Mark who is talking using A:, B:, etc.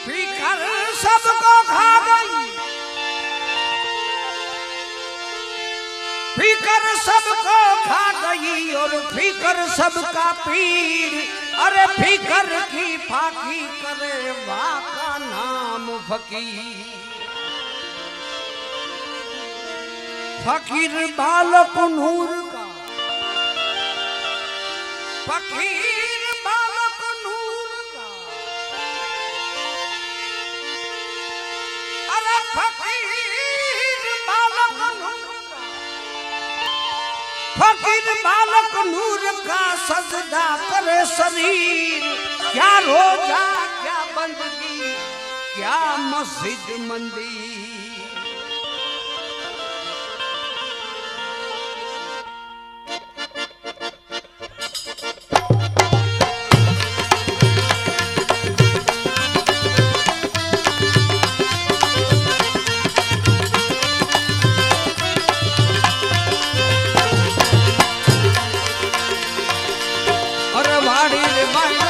A: फिकर सबको खा गई, फिकर सबको खा गई और फिकर सबका पीर। अरे फिकर की फाकी करे वाह का नाम फकीर। फकीर बालक नूर का, फकीर बालक नूर का। अरे फकीर बालक नूर का, फकीर बालक नूर का सजदा करे शरीर। क्या रोजा क्या बंदगी क्या मस्जिद मंदिर। वाड़ी रे वाड़ी